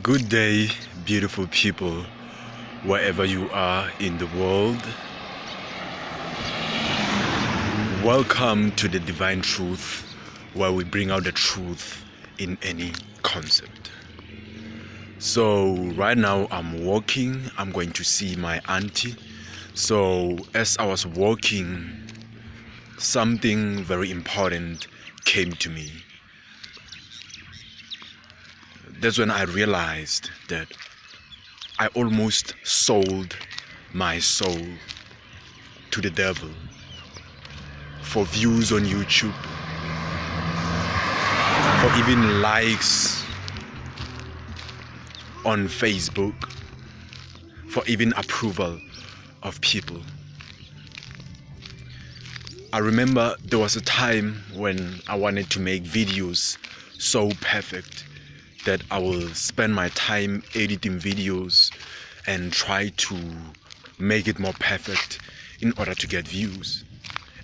Good day, beautiful people, wherever you are in the world. Welcome to the Divine Truth, where we bring out the truth in any concept. So right now I'm walking, I'm going to see my auntie. So as I was walking, something very important came to me. That's when I realized that I almost sold my soul to the devil for views on YouTube, for even likes on Facebook, for even approval of people. I remember there was a time when I wanted to make videos so perfect that I will spend my time editing videos and try to make it more perfect in order to get views.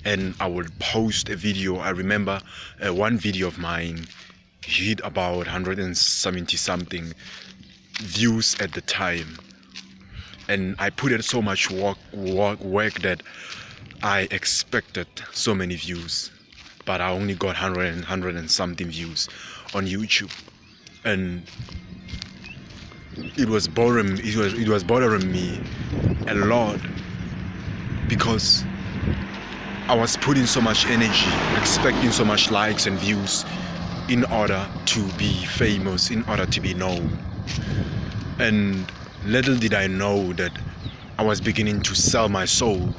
And I would post a video. I remember one video of mine hit about 170 something views at the time, and I put in so much work that I expected so many views, but I only got 100 and something views on YouTube. And it was bothering me a lot, because I was putting so much energy, expecting so much likes and views in order to be famous, in order to be known. And little did I know that I was beginning to sell my soul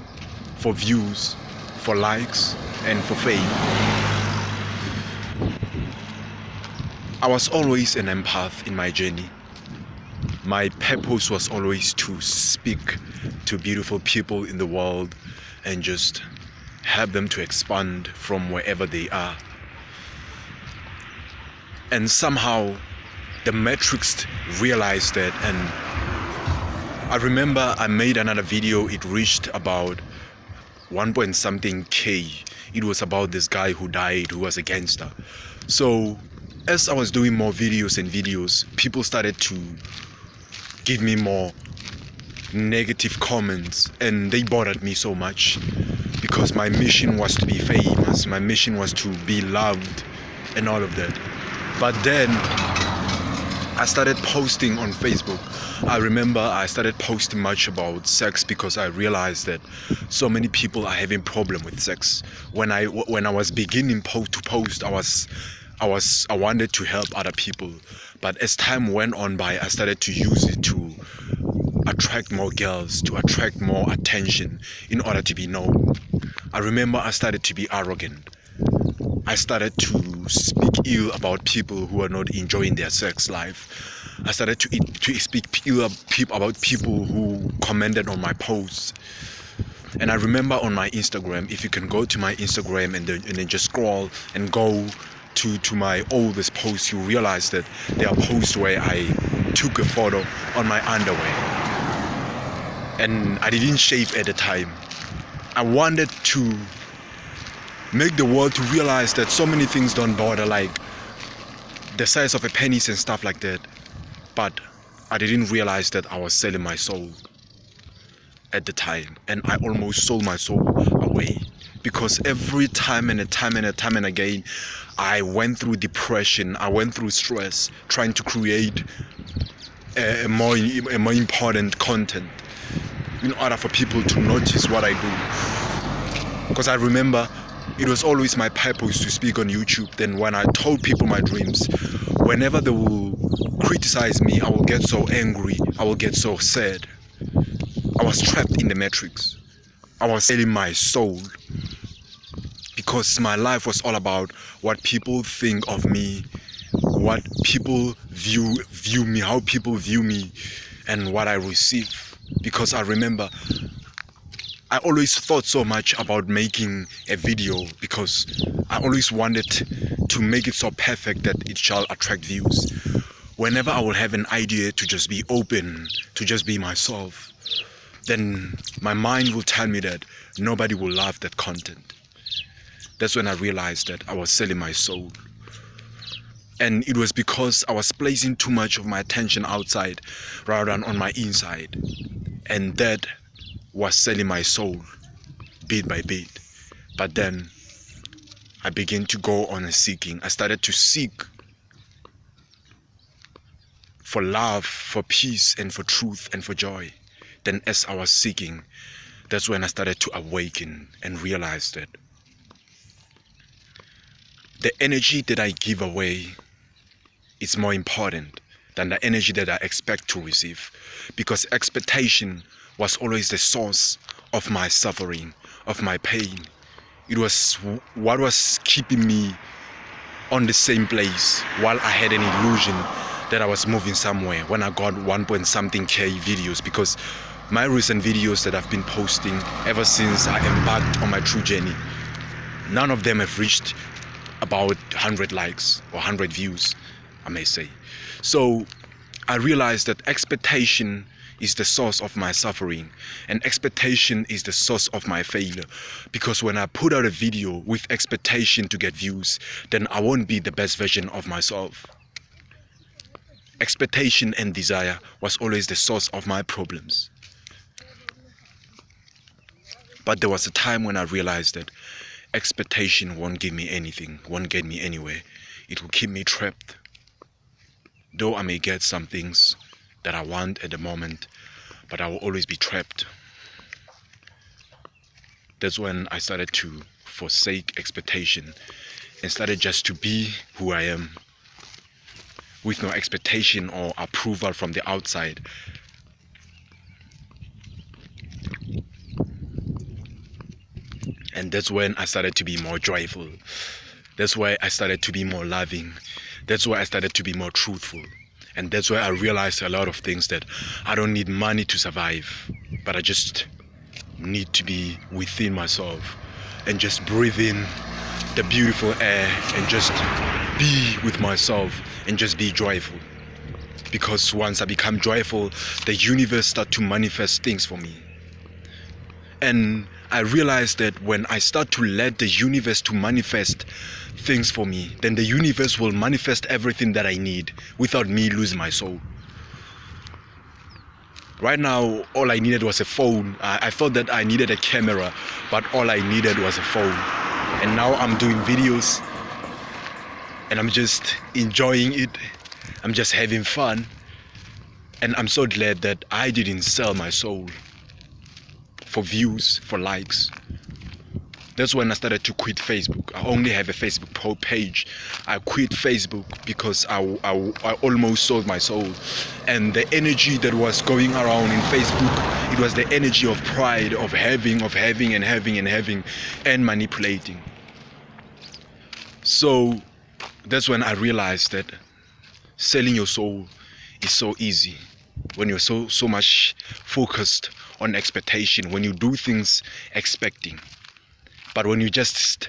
for views, for likes, and for fame. I was always an empath in my journey. My purpose was always to speak to beautiful people in the world and just help them to expand from wherever they are. And somehow the Matrix realized that, and I remember I made another video. It reached about 1 point something K. It was about this guy who died, who was a gangster. So as I was doing more videos, people started to give me more negative comments, and they bothered me so much, because my mission was to be famous, my mission was to be loved and all of that. But then I started posting on Facebook. I remember I started posting much about sex, because I realized that so many people are having problem with sex. When I was beginning to post, I wanted to help other people, but as time went on by, I started to use it to attract more girls, to attract more attention in order to be known. I remember I started to be arrogant. I started to speak ill about people who are not enjoying their sex life. I started to speak ill about people who commented on my posts. And I remember on my Instagram, if you can go to my Instagram and then just scroll and go to my oldest posts, you realize that there are posts where I took a photo on my underwear, and I didn't shave at the time. I wanted to make the world to realize that so many things don't bother, like the size of a penis and stuff like that. But I didn't realize that I was selling my soul at the time, and I almost sold my soul away, because every time and again I went through depression, I went through stress trying to create a more important content in order for people to notice what I do. Because I remember it was always my purpose to speak on YouTube. Then when I told people my dreams, whenever they will criticize me, I will get so angry, I will get so sad. I was trapped in the Matrix. I was selling my soul, because my life was all about what people think of me, what people view me, how people view me, and what I receive. Because I remember I always thought so much about making a video, because I always wanted to make it so perfect that it shall attract views. Whenever I will have an idea to just be open, to just be myself, then my mind will tell me that nobody will love that content. That's when I realized that I was selling my soul. And it was because I was placing too much of my attention outside rather than on my inside. And that was selling my soul bit by bit. But then I began to go on a seeking. I started to seek for love, for peace, and for truth, and for joy. Then as I was seeking, that's when I started to awaken and realize that the energy that I give away is more important than the energy that I expect to receive. Because expectation was always the source of my suffering, of my pain. It was what was keeping me on the same place while I had an illusion that I was moving somewhere when I got 1.something K videos. Because my recent videos that I've been posting ever since I embarked on my true journey, none of them have reached about 100 likes or 100 views, I may say. So I realized that expectation is the source of my suffering, and expectation is the source of my failure. Because when I put out a video with expectation to get views, then I won't be the best version of myself. Expectation and desire was always the source of my problems. But there was a time when I realized that expectation won't give me anything, won't get me anywhere. It will keep me trapped. Though I may get some things that I want at the moment, but I will always be trapped. That's when I started to forsake expectation and started just to be who I am, with no expectation or approval from the outside. And that's when I started to be more joyful. That's why I started to be more loving. That's why I started to be more truthful. And that's why I realized a lot of things, that I don't need money to survive, but I just need to be within myself and just breathe in the beautiful air and just be with myself and just be joyful. Because once I become joyful, the universe starts to manifest things for me. And I realized that when I start to let the universe to manifest things for me, then the universe will manifest everything that I need without me losing my soul. Right now, all I needed was a phone. I thought that I needed a camera, but all I needed was a phone. And now I'm doing videos and I'm just enjoying it. I'm just having fun. And I'm so glad that I didn't sell my soul for views, for likes. That's when I started to quit Facebook. I only have a Facebook page. I quit Facebook because I almost sold my soul. And the energy that was going around in Facebook, it was the energy of pride, of having and manipulating. So that's when I realized that selling your soul is so easy when you're so much focused on expectation, when you do things expecting. But when you just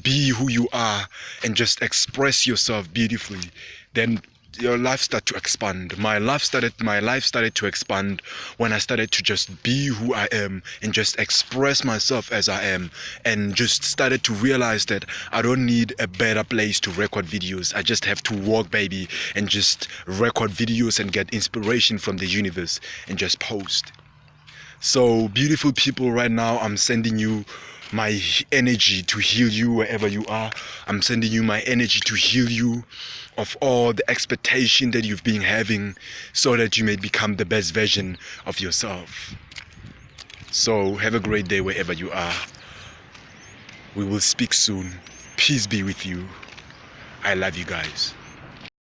be who you are and just express yourself beautifully, then your life started to expand. My life started to expand when I started to just be who I am and just express myself as I am, and just started to realize that I don't need a better place to record videos. I just have to walk, baby, and just record videos and get inspiration from the universe and just post. So beautiful people, right now I'm sending you my energy to heal you wherever you are. I'm sending you my energy to heal you of all the expectation that you've been having, so that you may become the best version of yourself. So have a great day wherever you are. We will speak soon. Peace be with you. I love you guys.